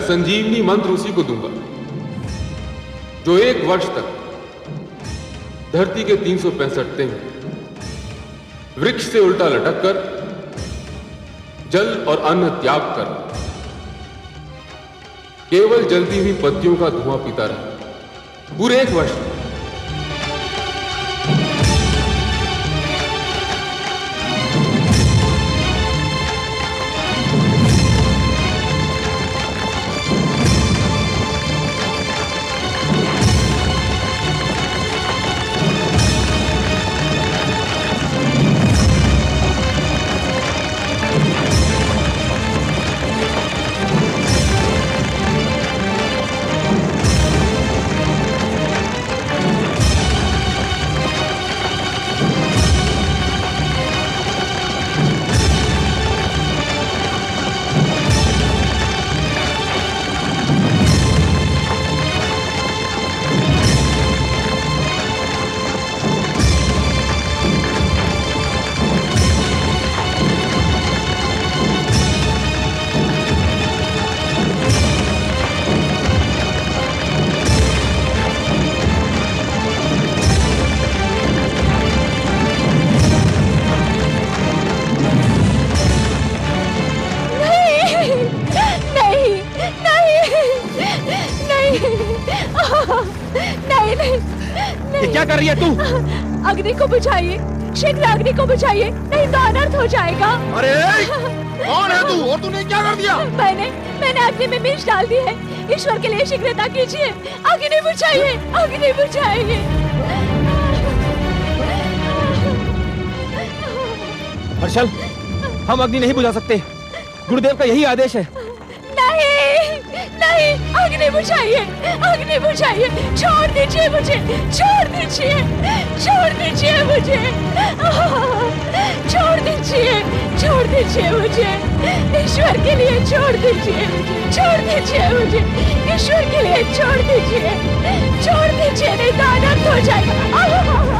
संजीवनी मंत्र उसी को दूंगा जो 1 वर्ष तक धरती के 365 दिन वृक्ष से उल्टा लटक कर जल और अन्न त्याग कर केवल जलती हुई पत्तियों का धुआं पीता रहा पूरे 1 वर्ष। क्या कर रही है तू? अग्नि को बुझाइए, शीघ्र अग्नि को बुझाइए, नहीं तो अनर्थ हो जाएगा। अरे कौन है तू और तूने क्या कर दिया? मैंने अग्नि में मिर्च डाल दी है। ईश्वर के लिए शीघ्रता कीजिए, अग्नि बुझाइए, अग्नि बुझाइए। हर्षल, हम अग्नि नहीं बुझा सकते, गुरुदेव का यही आदेश है। नहीं, अग्नि बुझाइए, अग्नि बुझाइए, छोड़ दीजिए मुझे, छोड़ दीजिए, छोड़ दीजिए मुझे, छोड़ दीजिए, छोड़ दीजिए मुझे, ईश्वर के लिए छोड़ दीजिए, छोड़ दीजिए मुझे, ईश्वर के लिए छोड़ दीजिए, छोड़ दीजिए, नहीं तो अनर्थ हो जाएगा।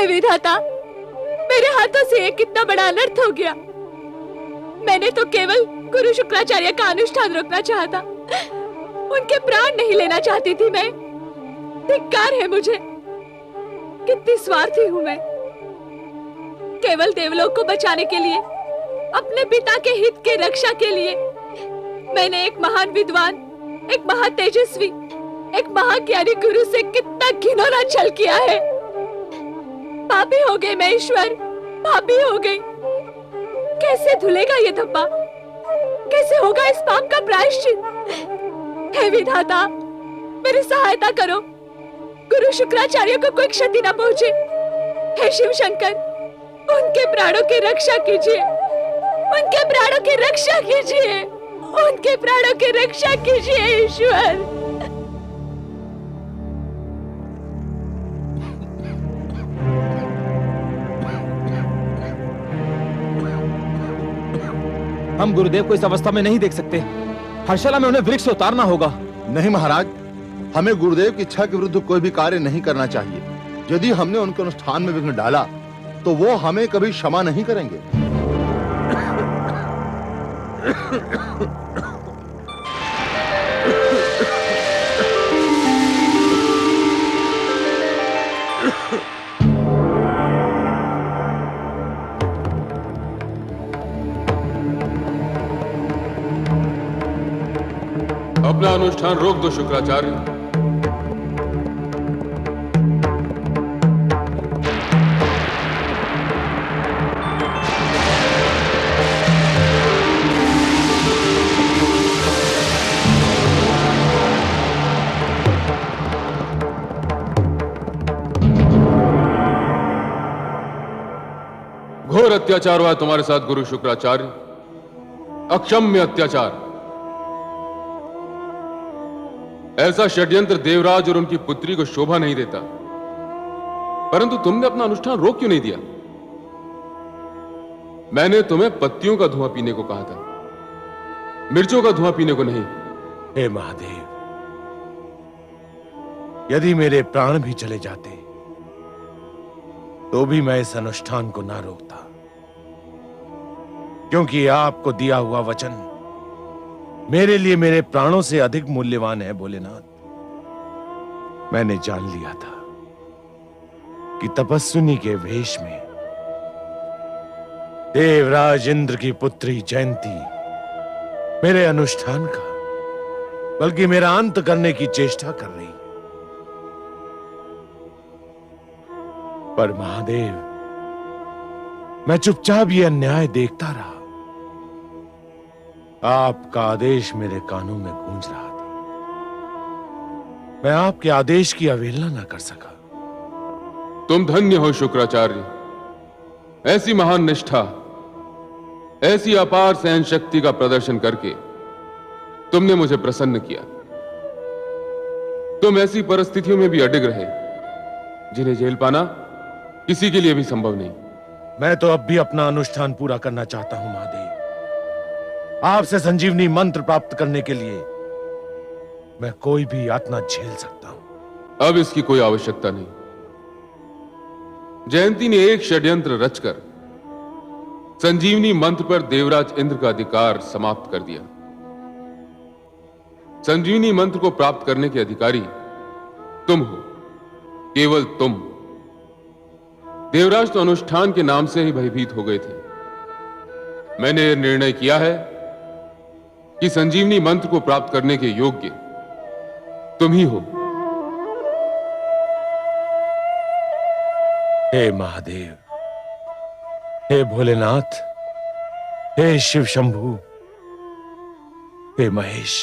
विधाता, मेरे हाथों से ये कितना बड़ा अनर्थ हो गया। मैंने तो केवल गुरु शुक्राचार्य का अनुष्ठान रोकना चाहा था, उनके प्राण नहीं लेना चाहती थी मैं। धिक्कार है मुझे, कितनी स्वार्थी हूं मैं। केवल देवलोक को बचाने के लिए, अपने पिता के हित के रक्षा के लिए मैंने एक महान विद्वान, एक महातेजस्वी, एक महाज्ञानी गुरु से कितना घिनौना छल किया है। पापी हो गई मैं ईश्वर, पापी हो गई। कैसे धुलेगा ये धब्बा, कैसे होगा इस पाप का प्रायश्चित? हे विधाता, मेरी सहायता करो, गुरु शुक्राचार्य को कोई क्षति न पहुंचे। हे शिव शंकर, उनके प्राणों की रक्षा कीजिए, उनके प्राणों की रक्षा कीजिए, उनके प्राणों की रक्षा कीजिए ईश्वर। हम गुरुदेव को इस अवस्था में नहीं देख सकते। हर्षला में उन्हें वृक्ष से उतारना होगा। नहीं महाराज, हमें गुरुदेव की इच्छा के विरुद्ध कोई भी कार्य नहीं करना चाहिए। यदि हमने उनके अनुष्ठान में विघ्न डाला तो वो हमें कभी क्षमा नहीं करेंगे। अपना अनुष्ठान रोक दो शुक्राचार्य। घोर अत्याचार हुआ तुम्हारे साथ गुरु शुक्राचार्य, अक्षम्य अत्याचार। ऐसा षड्यंत्र देवराज और उनकी पुत्री को शोभा नहीं देता। परंतु तुमने अपना अनुष्ठान रोक क्यों नहीं दिया? मैंने तुम्हें पत्तियों का धुआं पीने को कहा था, मिर्चों का धुआं पीने को नहीं। हे महादेव, यदि मेरे प्राण भी चले जाते तो भी मैं इस अनुष्ठान को ना रोकता, क्योंकि आपको दिया हुआ वचन मेरे लिए मेरे प्राणों से अधिक मूल्यवान है। भोलेनाथ, मैंने जान लिया था कि तपस्विनी के वेश में देवराज इंद्र की पुत्री जयंती मेरे अनुष्ठान का बल्कि मेरा अंत करने की चेष्टा कर रही। पर महादेव, मैं चुपचाप ये अन्याय देखता रहा। आपका आदेश मेरे कानों में गूंज रहा था। मैं आपके आदेश की अवहेलना न कर सका। तुम धन्य हो शुक्राचार्य। ऐसी महान निष्ठा, ऐसी अपार सहन शक्ति का प्रदर्शन करके तुमने मुझे प्रसन्न किया। तुम ऐसी परिस्थितियों में भी अडिग रहे जिन्हें झेल पाना किसी के लिए भी संभव नहीं। मैं तो अब भी अपना अनुष्ठान पूरा करना चाहता हूं महादेव। आपसे संजीवनी मंत्र प्राप्त करने के लिए मैं कोई भी यातना झेल सकता हूं। अब इसकी कोई आवश्यकता नहीं। जयंती ने एक षड्यंत्र रचकर संजीवनी मंत्र पर देवराज इंद्र का अधिकार समाप्त कर दिया। संजीवनी मंत्र को प्राप्त करने के अधिकारी तुम हो, केवल तुम। देवराज तो अनुष्ठान के नाम से ही भयभीत हो गए थे। मैंने यह निर्णय किया है कि संजीवनी मंत्र को प्राप्त करने के योग्य तुम ही हो। हे महादेव, हे भोलेनाथ, हे शिव शंभु, हे महेश,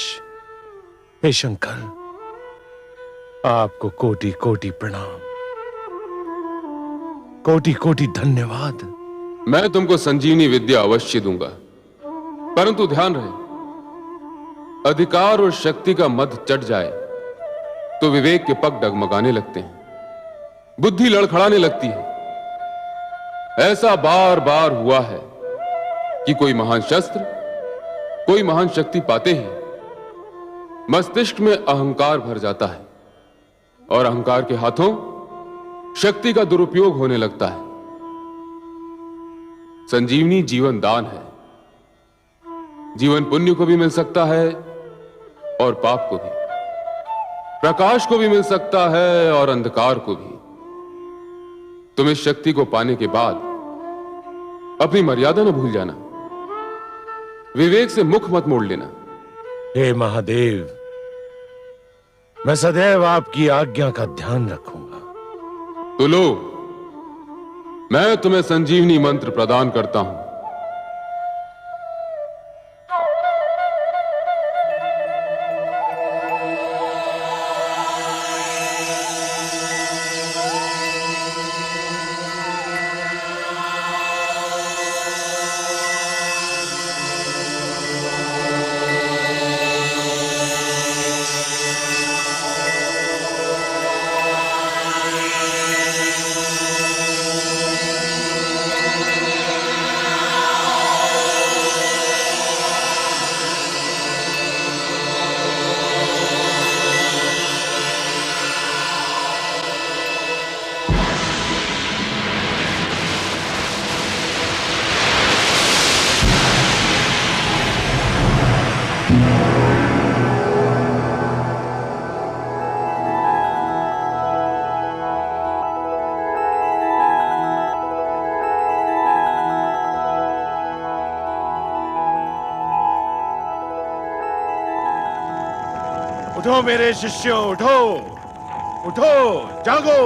हे शंकर, आपको कोटि कोटि प्रणाम, कोटि कोटि धन्यवाद। मैं तुमको संजीवनी विद्या अवश्य दूंगा, परंतु ध्यान रहे, अधिकार और शक्ति का मद चढ़ जाए तो विवेक के पग डगमगाने लगते हैं, बुद्धि लड़खड़ाने लगती है। ऐसा बार बार हुआ है कि कोई महान शस्त्र, कोई महान शक्ति पाते ही मस्तिष्क में अहंकार भर जाता है और अहंकार के हाथों शक्ति का दुरुपयोग होने लगता है। संजीवनी जीवन दान है। जीवन पुण्य को भी मिल सकता है और पाप को भी, प्रकाश को भी मिल सकता है और अंधकार को भी। तुम इस शक्ति को पाने के बाद अपनी मर्यादा न भूल जाना, विवेक से मुख मत मोड़ लेना। हे महादेव, मैं सदैव आपकी आज्ञा का ध्यान रखूंगा। तो लो, मैं तुम्हें संजीवनी मंत्र प्रदान करता हूं। उठो मेरे शिष्यों, उठो, उठो, जागो।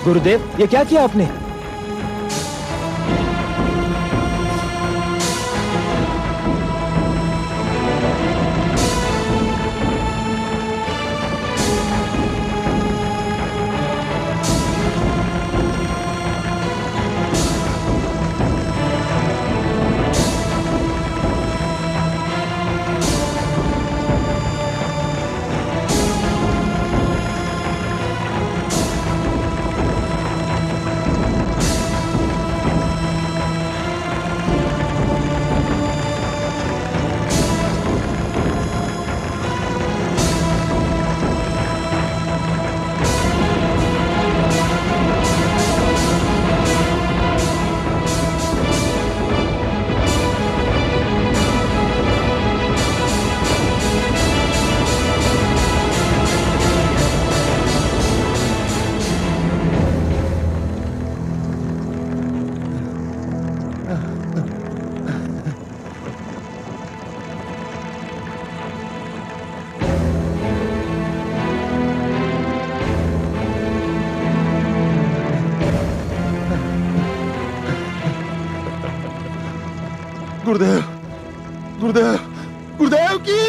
गुरुदेव, ये क्या किया आपने? गुरुदेव, गुरुदेव, गुरुदेव की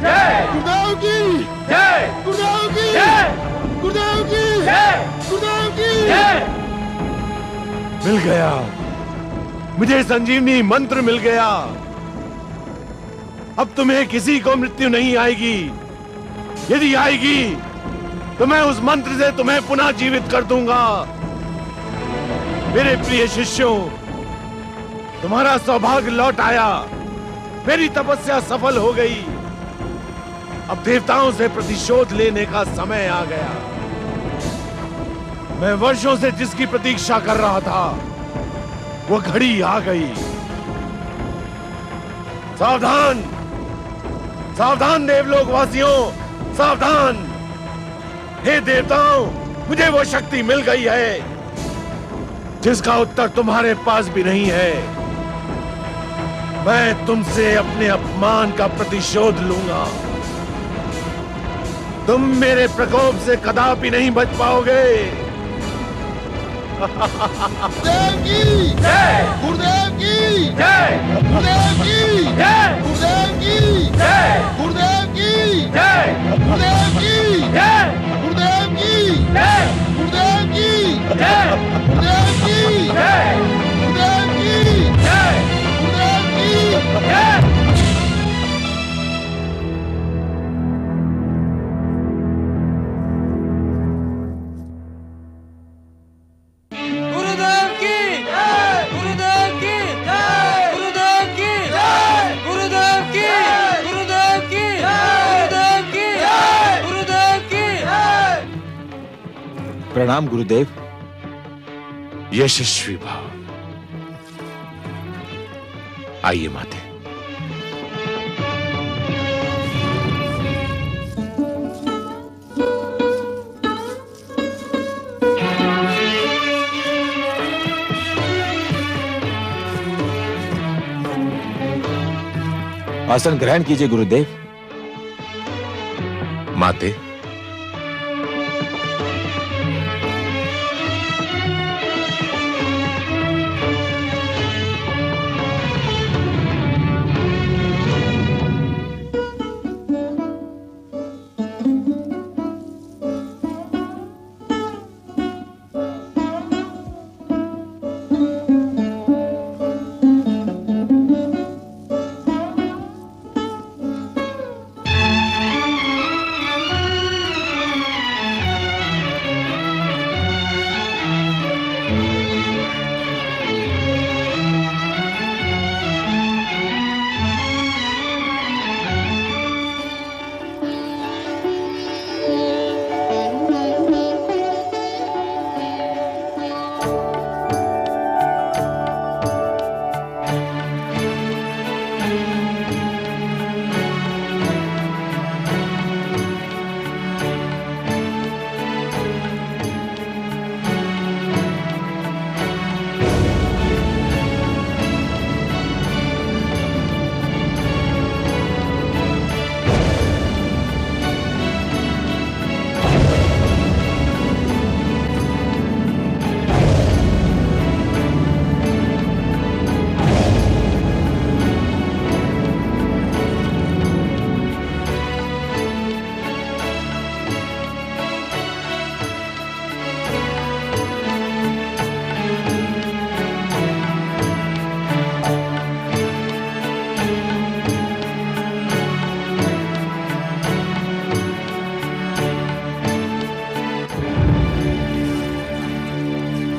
जय! गुरुदेव की जय! गुरुदेव की जय! गुरुदेव की जय! गुरुदेव की जय! मिल गया, मुझे संजीवनी मंत्र मिल गया। अब तुम्हें किसी को मृत्यु नहीं आएगी। यदि आएगी तो मैं उस मंत्र से तुम्हें पुनः जीवित कर दूंगा। मेरे प्रिय शिष्यों, तुम्हारा सौभाग्य लौट आया। मेरी तपस्या सफल हो गई। अब देवताओं से प्रतिशोध लेने का समय आ गया। मैं वर्षों से जिसकी प्रतीक्षा कर रहा था, वो घड़ी आ गई। सावधान, सावधान देवलोक वासियों, सावधान। हे देवताओं, मुझे वो शक्ति मिल गई है जिसका उत्तर तुम्हारे पास भी नहीं है। मैं तुमसे अपने अपमान का प्रतिशोध लूंगा। तुम मेरे प्रकोप से कदापि नहीं बच पाओगे। गुरुदेव की जय! गुरुदेव की जय! गुरुदेव की जय! गुरुदेव की जय! गुरुदेव की जय! गुरुदेव की जय! गुरुदेव की जय! गुरुदेव की जय! गुरुदेव की जय! गुरुदेव की जय! गुरुदेव की जय! गुरुदेव की जय! गुरुदेव की जय! गुरुदेव की जय! गुरुदेव की गुरुदेव की गुरुदेव की गुरुदेव की प्रणाम गुरुदेव। यशस्वी भाव। आइए माते। आसन ग्रहण कीजिए गुरुदेव। माते,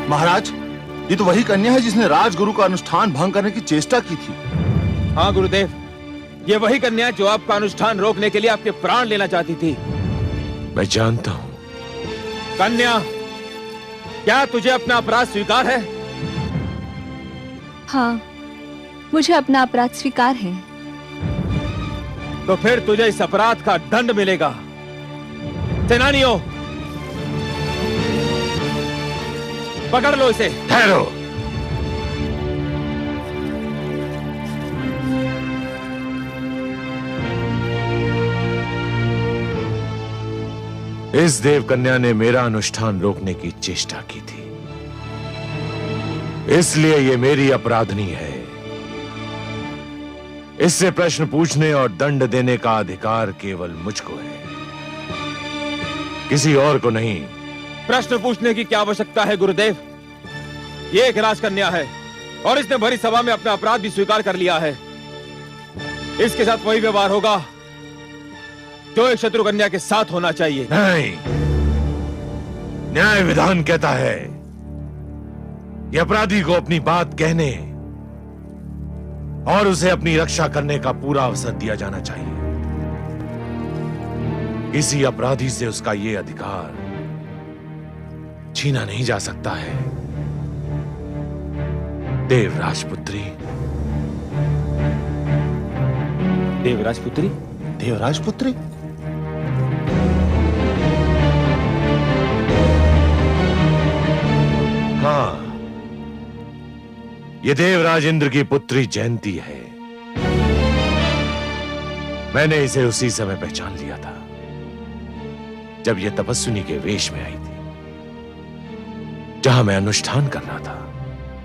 महाराज, ये तो वही कन्या है जिसने राजगुरु का अनुष्ठान भंग करने की चेष्टा की थी। हाँ गुरुदेव, ये वही कन्या जो आपका अनुष्ठान रोकने के लिए आपके प्राण लेना चाहती थी। मैं जानता हूं। कन्या, क्या तुझे अपना अपराध स्वीकार है? हाँ, मुझे अपना अपराध स्वीकार है। तो फिर तुझे इस अपराध का दंड मिलेगा। सेनानियों, पकड़ लो इसे। ठहरो। इस देव कन्या ने मेरा अनुष्ठान रोकने की चेष्टा की थी, इसलिए ये मेरी अपराधनी है। इससे प्रश्न पूछने और दंड देने का अधिकार केवल मुझको है, किसी और को नहीं। प्रश्न पूछने की क्या आवश्यकता है गुरुदेव? ये एक राजकन्या है और इसने भरी सभा में अपना अपराध भी स्वीकार कर लिया है। इसके साथ वही व्यवहार होगा जो एक शत्रु कन्या के साथ होना चाहिए। नहीं, न्याय विधान कहता है कि अपराधी को अपनी बात कहने और उसे अपनी रक्षा करने का पूरा अवसर दिया जाना चाहिए। किसी अपराधी से उसका यह अधिकार छीना नहीं जा सकता है। देवराजपुत्री। देवराजपुत्री? देवराजपुत्री? हाँ, ये देवराज इंद्र की पुत्री जयंती है। मैंने इसे उसी समय पहचान लिया था जब यह तपस्विनी के वेश में आई थी, जहां मैं अनुष्ठान कर रहा था।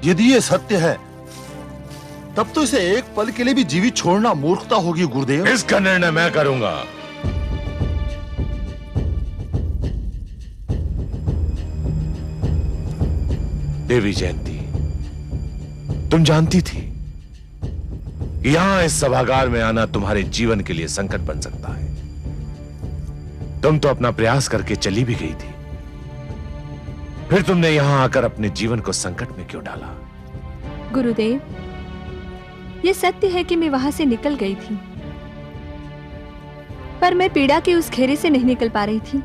यदि ये सत्य है तब तो इसे एक पल के लिए भी जीवित छोड़ना मूर्खता होगी गुरुदेव। इसका निर्णय मैं करूंगा। देवी जयंती, तुम जानती थी कि यहां इस सभागार में आना तुम्हारे जीवन के लिए संकट बन सकता है। तुम तो अपना प्रयास करके चली भी गई थी, फिर तुमने यहां आकर अपने जीवन को संकट में क्यों डाला? गुरुदेव, ये सत्य है कि मैं वहां से निकल गई थी, पर मैं पीड़ा के उस घेरे से नहीं निकल पा रही थी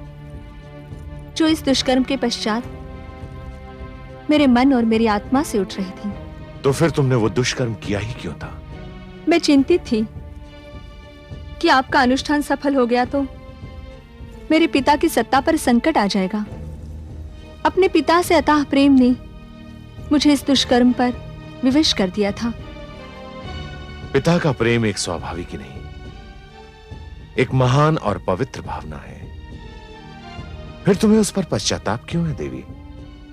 जो इस दुष्कर्म के पश्चात मेरे मन और मेरी आत्मा से उठ रही थी। तो फिर तुमने वो दुष्कर्म किया ही क्यों था? मैं चिंतित थी कि आपका अनुष्ठान सफल हो गया तो मेरे पिता की सत्ता पर संकट आ जाएगा। अपने पिता से अथाह प्रेम ने मुझे इस दुष्कर्म पर विवश कर दिया था। पिता का प्रेम एक स्वाभाविक ही नहीं, एक महान और पवित्र भावना है। फिर तुम्हें उस पर पश्चाताप क्यों है देवी?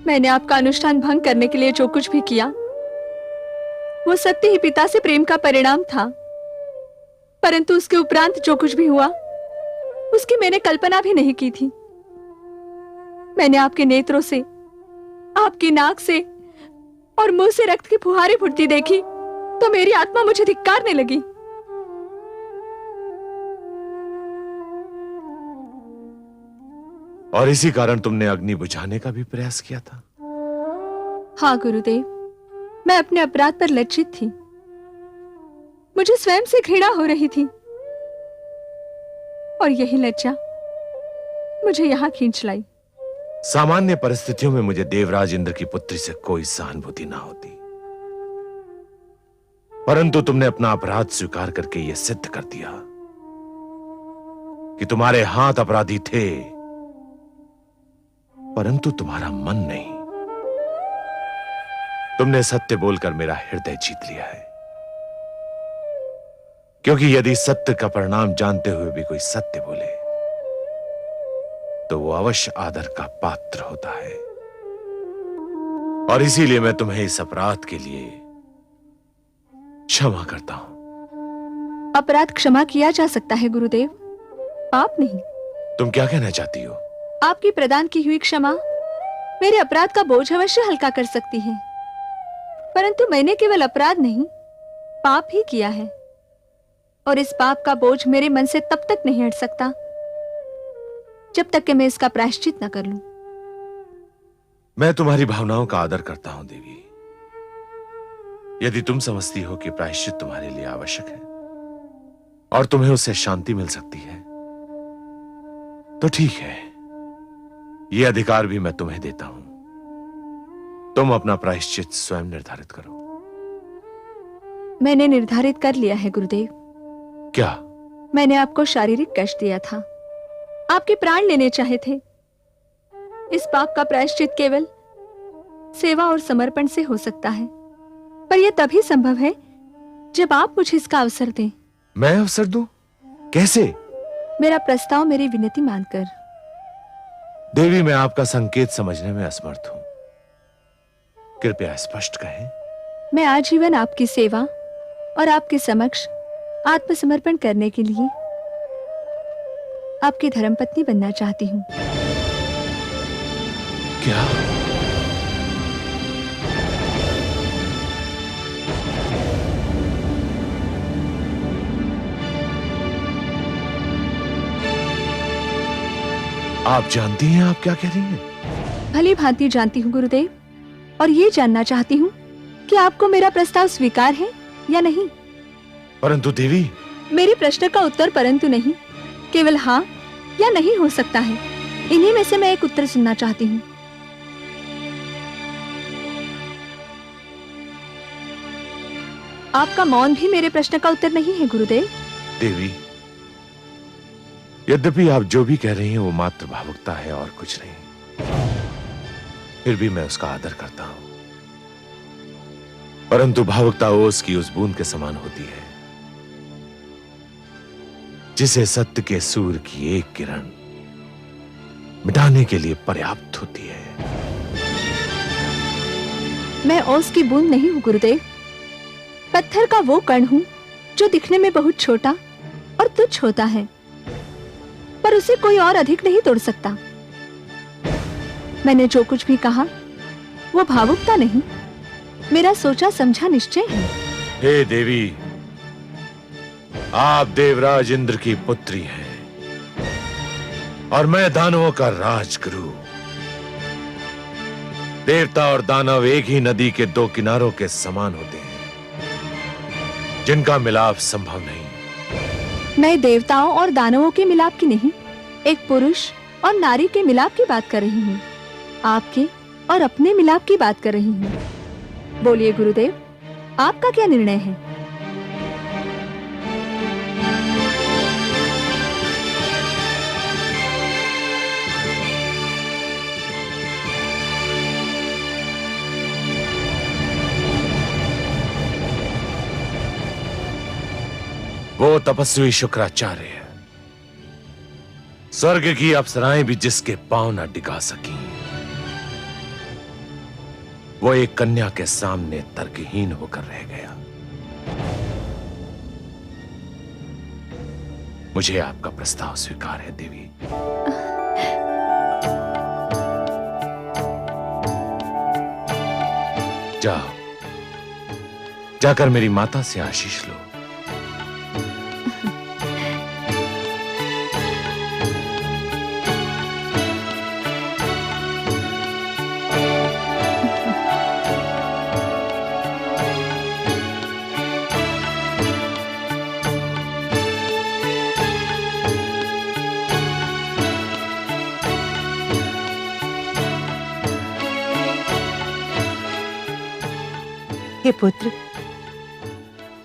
मैंने आपका अनुष्ठान भंग करने के लिए जो कुछ भी किया वो सत्य ही पिता से प्रेम का परिणाम था, परंतु उसके उपरांत जो कुछ भी हुआ उसकी मैंने कल्पना भी नहीं की थी। मैंने आपके नेत्रों से, आपकी नाक से और मुंह से रक्त की फुहारें फूटती देखी तो मेरी आत्मा मुझे धिक्कारने लगी। और इसी कारण तुमने अग्नि बुझाने का भी प्रयास किया था? हाँ गुरुदेव, मैं अपने अपराध पर लज्जित थी। मुझे स्वयं से घृणा हो रही थी और यही लज्जा मुझे यहां खींच लाई। सामान्य परिस्थितियों में मुझे देवराज इंद्र की पुत्री से कोई सहानुभूति ना होती, परंतु तुमने अपना अपराध स्वीकार करके यह सिद्ध कर दिया कि तुम्हारे हाथ अपराधी थे, परंतु तुम्हारा मन नहीं। तुमने सत्य बोलकर मेरा हृदय जीत लिया है, क्योंकि यदि सत्य का परिणाम जानते हुए भी कोई सत्य बोले तो वो अवश्य आदर का पात्र होता है। और इसीलिए मैं तुम्हें इस अपराध के लिए क्षमा करता हूं। अपराध क्षमा किया जा सकता है गुरुदेव, आप नहीं। तुम क्या कहना चाहती हो? आपकी प्रदान की हुई क्षमा मेरे अपराध का बोझ अवश्य हल्का कर सकती है, परंतु मैंने केवल अपराध नहीं, पाप ही किया है और इस पाप का बोझ मेरे मन से तब तक नहीं हट सकता जब तक कि मैं इसका प्रायश्चित न कर लूं। मैं तुम्हारी भावनाओं का आदर करता हूं देवी। यदि तुम समझती हो कि प्रायश्चित तुम्हारे लिए आवश्यक है और तुम्हें उससे शांति मिल सकती है तो ठीक है, यह अधिकार भी मैं तुम्हें देता हूं। तुम अपना प्रायश्चित स्वयं निर्धारित करो। मैंने निर्धारित कर लिया है गुरुदेव। क्या? मैंने आपको शारीरिक कष्ट दिया था, आपके प्राण लेने चाहे थे। इस पाप का प्रायश्चित केवल सेवा और समर्पण से हो सकता है, पर यह तभी संभव है जब आप मुझे इसका अवसर दें। मैं अवसर दूं? कैसे? मेरा प्रस्ताव मेरी विनती मानकर। देवी, मैं आपका संकेत समझने में असमर्थ हूं, कृपया स्पष्ट कहें। मैं आजीवन आपकी सेवा और आपके समक्ष आत्मसमर्पण करने के लिए आपकी धर्मपत्नी बनना चाहती हूँ। क्या? आप जानती हैं आप क्या कह रही हैं? भली भांति जानती हूँ गुरुदेव, और ये जानना चाहती हूँ कि आपको मेरा प्रस्ताव स्वीकार है या नहीं। परंतु देवी, मेरे प्रश्न का उत्तर परंतु नहीं, केवल हाँ या नहीं हो सकता है। इन्हीं में से मैं एक उत्तर सुनना चाहती हूँ। आपका मौन भी मेरे प्रश्न का उत्तर नहीं है गुरुदेव। देवी, यद्यपि आप जो भी कह रही हैं वो मात्र भावुकता है और कुछ नहीं, फिर भी मैं उसका आदर करता हूं। परंतु भावुकता ओस की उस बूंद के समान होती है जिसे सत्य के सूर्य की एक किरण मिटाने के लिए पर्याप्त होती है। मैं ओस की बूंद नहीं हूँ गुरुदेव, पत्थर का वो कण हूँ जो दिखने में बहुत छोटा और तुच्छ होता है, पर उसे कोई और अधिक नहीं तोड़ सकता। मैंने जो कुछ भी कहा वो भावुकता नहीं, मेरा सोचा समझा निश्चय है। हे देवी, आप देवराज इंद्र की पुत्री हैं और मैं दानवों का राजगुरु। देवता और दानव एक ही नदी के दो किनारों के समान होते हैं जिनका मिलाप संभव नहीं। मैं देवताओं और दानवों के मिलाप की नहीं, एक पुरुष और नारी के मिलाप की बात कर रही हूँ। आपके और अपने मिलाप की बात कर रही हूँ। बोलिए गुरुदेव, आपका क्या निर्णय है? वो तपस्वी शुक्राचार्य, स्वर्ग की अप्सराएं भी जिसके पांव न डिगा सकी, वो एक कन्या के सामने तर्कहीन होकर रह गया। मुझे आपका प्रस्ताव स्वीकार है देवी। जाओ, जाकर मेरी माता से आशीष लो। हे पुत्र,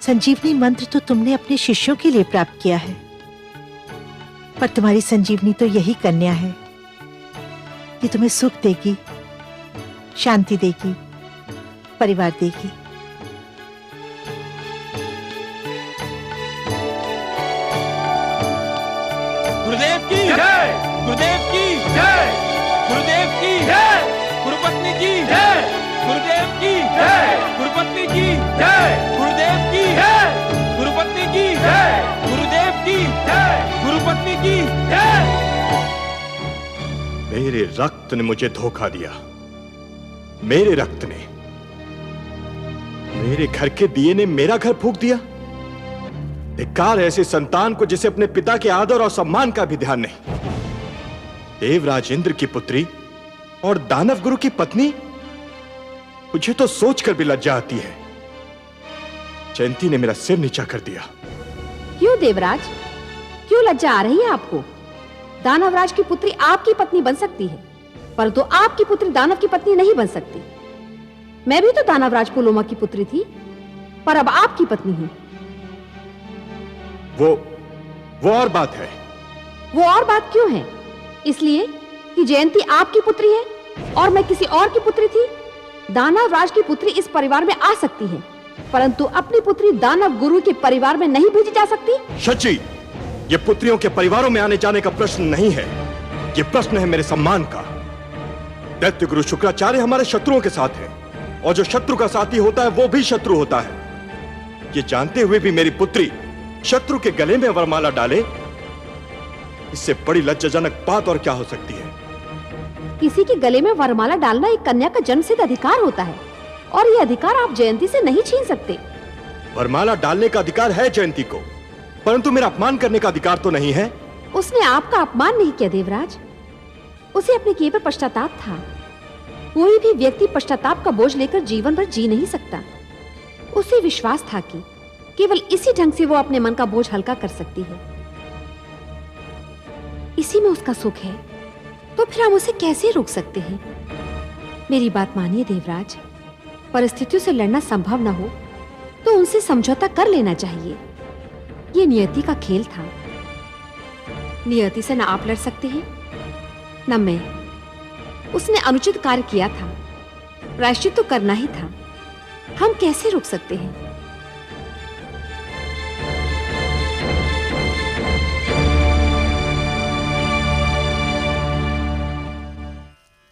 संजीवनी मंत्र तो तुमने अपने शिष्यों के लिए प्राप्त किया है, पर तुम्हारी संजीवनी तो यही कन्या है। ये तुम्हें सुख देगी, शांति देगी, परिवार देगी। गुरुदेव की जय, गुरुदेव की जय, गुरुदेव की जय, गुरुपत्नी की जय, गुरुदेव की जय, गुरुपत्नी की जय, गुरुदेव की जय, गुरुपत्नी की जय, गुरुदेव की जय, गुरुपत्नी की जय। मेरे रक्त ने मुझे धोखा दिया। मेरे रक्त ने, मेरे घर के दिए ने मेरा घर फूंक दिया। धिक्कार ऐसे संतान को जिसे अपने पिता के आदर और सम्मान का भी ध्यान नहीं। देवराज इंद्र की पुत्री और दानव गुरु की पत्नी? मुझे तो सोचकर भी लज्जा आती है। जयंती ने मेरा सिर नीचा कर दिया। क्यों देवराज, क्यों लज्जा आ रही है आपको? दानवराज की पुत्री आपकी पत्नी बन सकती है, परंतु आपकी पुत्री दानव की पत्नी नहीं बन सकती। मैं भी तो दानवराज पुलोमा की पुत्री थी, पर अब आपकी पत्नी हूं। वो और बात है। वो और बात क्यों है? इसलिए कि जयंती आपकी पुत्री है और मैं किसी और की पुत्री थी। दानवराज की पुत्री इस परिवार में आ सकती है, परंतु अपनी पुत्री दानव गुरु के परिवार में नहीं भेजी जा सकती। शची, ये पुत्रियों के परिवारों में आने जाने का प्रश्न नहीं है, ये प्रश्न है मेरे सम्मान का। दैत्य गुरु शुक्राचार्य हमारे शत्रुओं के साथ है, और जो शत्रु का साथी होता है वो भी शत्रु होता है। ये जानते हुए भी मेरी पुत्री शत्रु के गले में वरमाला डाले, इससे बड़ी लज्जाजनक बात और क्या हो सकती है? किसी के गले में वरमाला डालना एक कन्या का जन्मसिद्ध अधिकार होता है, और ये अधिकार आप जयंती से नहीं छीन सकते। वरमाला डालने का अधिकार है जयंती को, परंतु मेरा अपमान करने का अधिकार तो नहीं है। उसने आपका अपमान नहीं किया देवराज, उसे अपने किए पर पश्चाताप था। कोई भी व्यक्ति पश्चाताप का बोझ लेकर जीवन भर जी नहीं सकता। उसे विश्वास था कि केवल इसी ढंग से वो अपने मन का बोझ हल्का कर सकती है। इसी में उसका सुख है, तो फिर हम उसे कैसे रोक सकते हैं? मेरी बात मानिए देवराज, परिस्थितियों से लड़ना संभव न हो तो उनसे समझौता कर लेना चाहिए। ये नियति का खेल था। नियति से न आप लड़ सकते हैं न मैं। उसने अनुचित कार्य किया था, प्रायश्चित तो करना ही था। हम कैसे रोक सकते हैं?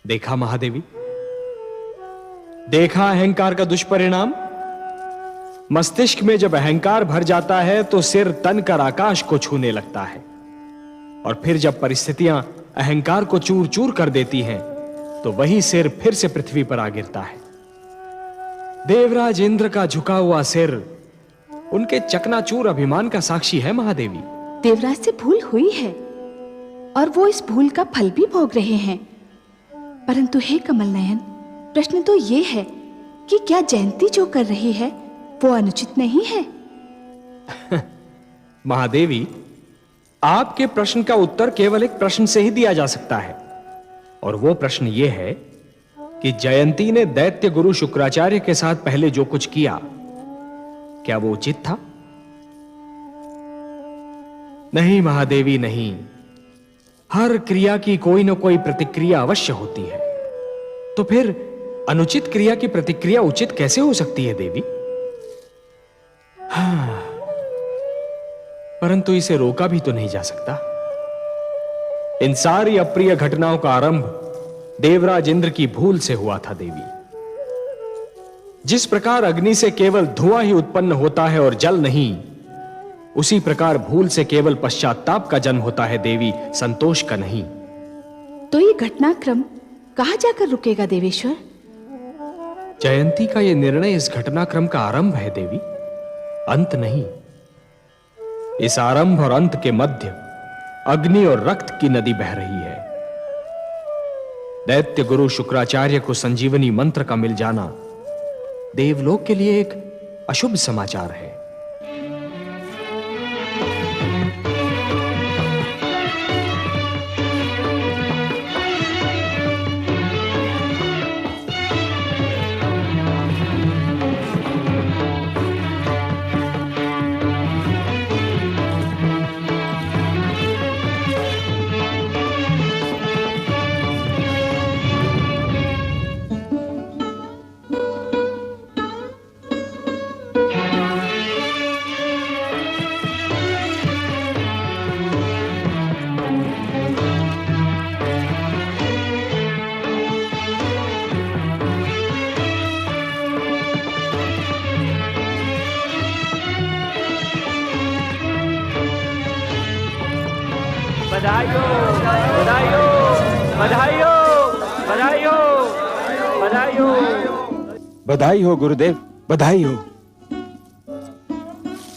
देखा महादेवी, देखा अहंकार का दुष्परिणाम। मस्तिष्क में जब अहंकार भर जाता है तो सिर तन कर आकाश को छूने लगता है, और फिर जब परिस्थितियां अहंकार को चूर चूर कर देती हैं तो वही सिर फिर से पृथ्वी पर आ गिरता है। देवराज इंद्र का झुका हुआ सिर उनके चकनाचूर अभिमान का साक्षी है महादेवी। देवराज से भूल हुई है और वो इस भूल का फल भी भोग रहे हैं, परंतु हे कमल नयन, प्रश्न तो ये है कि क्या जयंती जो कर रही है वो अनुचित नहीं है? महादेवी, आपके प्रश्न का उत्तर केवल एक प्रश्न से ही दिया जा सकता है, और वो प्रश्न ये है कि जयंती ने दैत्य गुरु शुक्राचार्य के साथ पहले जो कुछ किया, क्या वो उचित था? नहीं महादेवी, नहीं। हर क्रिया की कोई ना कोई प्रतिक्रिया अवश्य होती है, तो फिर अनुचित क्रिया की प्रतिक्रिया उचित कैसे हो सकती है देवी? हाँ, परंतु इसे रोका भी तो नहीं जा सकता। इन सारी अप्रिय घटनाओं का आरंभ देवराज इंद्र की भूल से हुआ था देवी। जिस प्रकार अग्नि से केवल धुआं ही उत्पन्न होता है और जल नहीं, उसी प्रकार भूल से केवल पश्चाताप का जन्म होता है देवी, संतोष का नहीं। तो ये घटनाक्रम कहां जाकर रुकेगा देवेश्वर? जयंती का यह निर्णय इस घटनाक्रम का आरंभ है देवी, अंत नहीं। इस आरंभ और अंत के मध्य अग्नि और रक्त की नदी बह रही है। दैत्य गुरु शुक्राचार्य को संजीवनी मंत्र का मिल जाना देवलोक के लिए एक अशुभ समाचार है। बधाई हो, बधाई हो, बधाई हो, बधाई हो, बधाई हो। बधाई हो गुरुदेव, बधाई हो।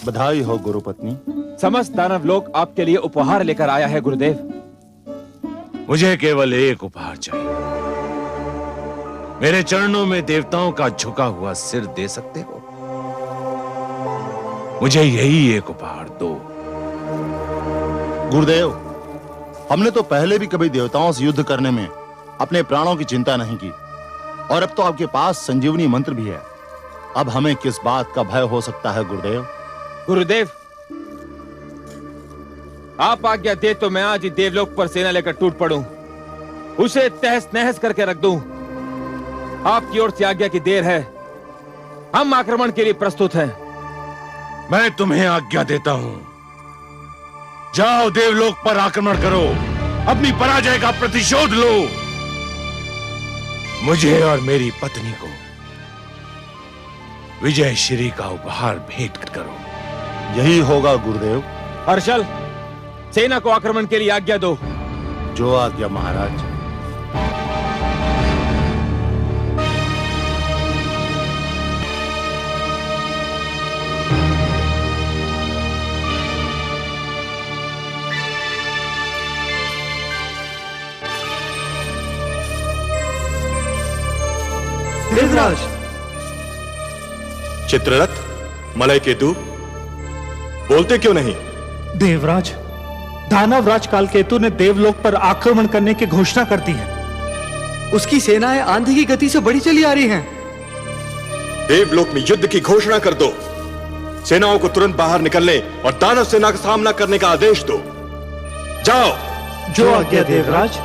बधाई हो गुरुपत्नी। समस्त दानव लोक आपके लिए उपहार लेकर आया है गुरुदेव। मुझे केवल एक उपहार चाहिए। मेरे चरणों में देवताओं का झुका हुआ सिर दे सकते हो? मुझे यही एक उपहार दो। गुरुदेव, हमने तो पहले भी कभी देवताओं से युद्ध करने में अपने प्राणों की चिंता नहीं की, और अब तो आपके पास संजीवनी मंत्र भी है। अब हमें किस बात का भय हो सकता है गुरुदेव? गुरुदेव, आप आज्ञा दे तो मैं आज ही देवलोक पर सेना लेकर टूट पड़ूं, उसे तहस नहस करके रख दूं। आपकी ओर से आज्ञा की देर है, हम आक्रमण के लिए प्रस्तुत हैं। मैं तुम्हें आज्ञा देता हूं, जाओ देवलोक पर आक्रमण करो, अपनी पराजय का प्रतिशोध लो। मुझे और मेरी पत्नी को विजय श्री का उपहार भेंट करो। यही होगा गुरुदेव। हर्षल, सेना को आक्रमण के लिए आज्ञा दो। जो आज्ञा महाराज। देवराज। चित्ररथ, मलय केतु, बोलते क्यों नहीं? देवराज, दानवराज कालकेतु ने देवलोक पर आक्रमण करने की घोषणा कर दी है। उसकी सेनाएं आंधी की गति से बढ़ी चली आ रही हैं। देवलोक में युद्ध की घोषणा कर दो, सेनाओं को तुरंत बाहर निकलने और दानव सेना का सामना करने का आदेश दो। जाओ। जो आज्ञा देवराज।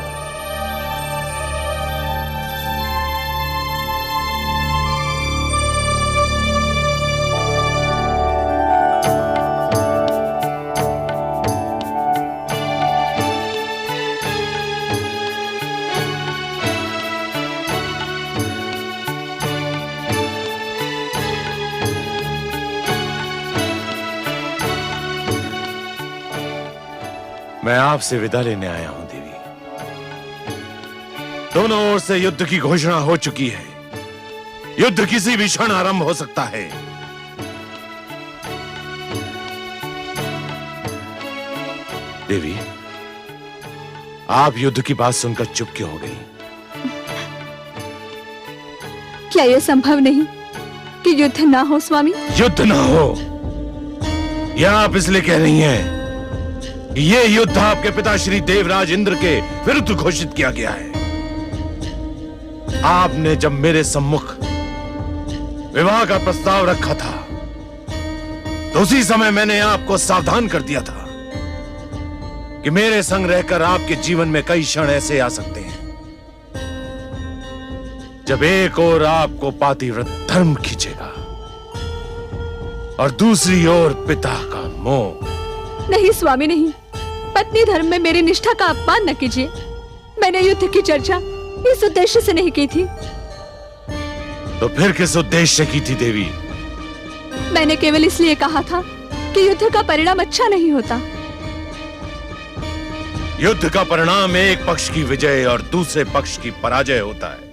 मैं आपसे विदा लेने आया हूं देवी। दोनों ओर से युद्ध की घोषणा हो चुकी है। युद्ध किसी भी क्षण आरंभ हो सकता है। देवी, आप युद्ध की बात सुनकर चुप क्यों हो गई? क्या यह संभव नहीं कि युद्ध ना हो स्वामी? युद्ध ना हो यह आप इसलिए कह रही हैं कि ये युद्ध आपके पिता श्री देवराज इंद्र के विरुद्ध घोषित किया गया है। आपने जब मेरे सम्मुख विवाह का प्रस्ताव रखा था तो उसी समय मैंने आपको सावधान कर दिया था कि मेरे संग रहकर आपके जीवन में कई क्षण ऐसे आ सकते हैं जब एक ओर आपको पातिव्रत धर्म खींचेगा और दूसरी ओर पिता का मोह। नहीं स्वामी नहीं, पत्नी धर्म में मेरी निष्ठा का अपमान न कीजिए। मैंने युद्ध की चर्चा इस उद्देश्य से नहीं की थी। तो फिर किस उद्देश्य से की थी देवी? मैंने केवल इसलिए कहा था कि युद्ध का परिणाम अच्छा नहीं होता। युद्ध का परिणाम एक पक्ष की विजय और दूसरे पक्ष की पराजय होता है।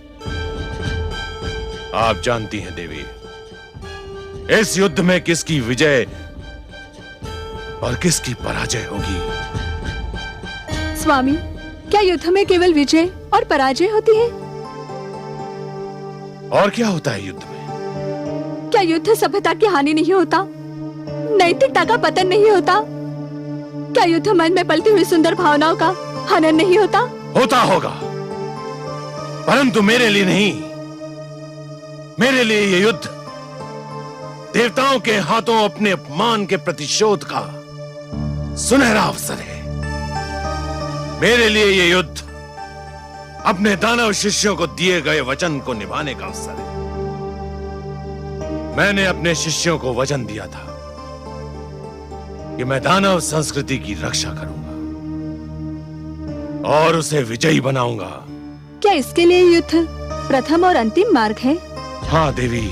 आप जानती हैं देवी, इस युद्ध में किसकी विजय और किसकी पराजय होगी? स्वामी, क्या युद्ध में केवल विजय और पराजय होती है? और क्या होता है युद्ध में? क्या युद्ध सभ्यता की हानि नहीं होता? नैतिकता का पतन नहीं होता? क्या युद्ध मन में पलती हुई सुंदर भावनाओं का हनन नहीं होता? होता होगा, परंतु मेरे लिए नहीं। मेरे लिए यह युद्ध देवताओं के हाथों अपने अपमान के प्रतिशोध का सुनहरा अवसर है। मेरे लिए यह युद्ध अपने दानव शिष्यों को दिए गए वचन को निभाने का अवसर है। मैंने अपने शिष्यों को वचन दिया था कि मैं दानव संस्कृति की रक्षा करूंगा और उसे विजयी बनाऊंगा। क्या इसके लिए युद्ध प्रथम और अंतिम मार्ग है? हाँ देवी,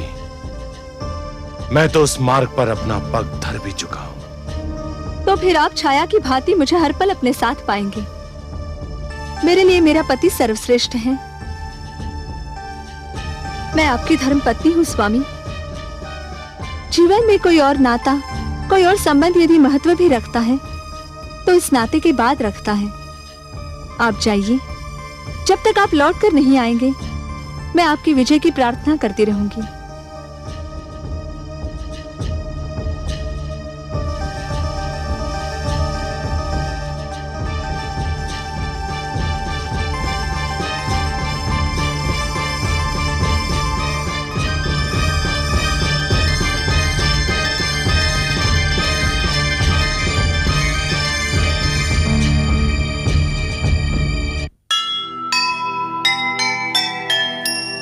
मैं तो उस मार्ग पर अपना पग धर भी चुका हूं। तो फिर आप छाया की भांति मुझे हर पल अपने साथ पाएंगे। मेरे लिए मेरा पति सर्वश्रेष्ठ है। मैं आपकी धर्म पत्नी हूँ स्वामी। जीवन में कोई और नाता, कोई और संबंध यदि महत्व भी रखता है तो इस नाते के बाद रखता है। आप जाइए, जब तक आप लौट कर नहीं आएंगे मैं आपकी विजय की प्रार्थना करती रहूंगी।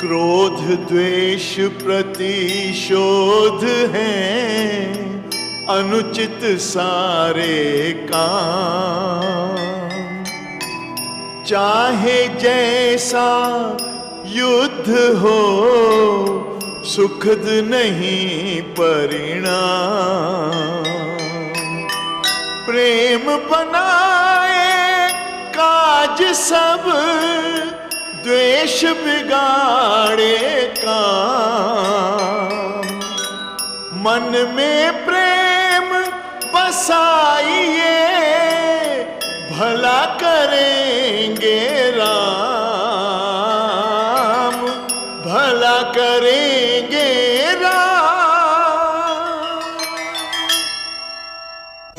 क्रोध द्वेष प्रतिशोध हैं अनुचित सारे काम, चाहे जैसा युद्ध हो सुखद नहीं परिणाम। प्रेम बनाए काज सब, द्वेष बिगाड़े काम। मन में प्रेम बसाइए, भला करेंगे राम, भला करेंगे राम।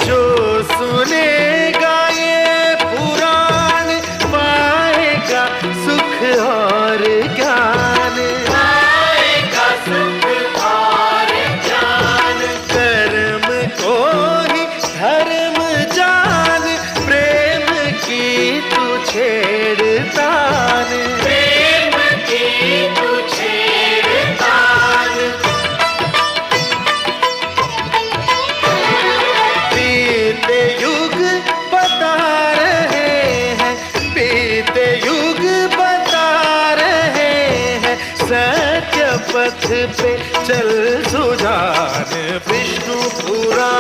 जो सुनेगा ये पुराण पाएगा सुख और ज्ञान, पाएगा सुख और ज्ञान। कर्म को ही धर्म जान, प्रेम की तू छेड़तान, प्रेम की तू छेड़तान। बीते युग बता रहे हैं, बीते युग बता रहे हैं, सत्य पथ पे चल सुजान। विष्णु पुराण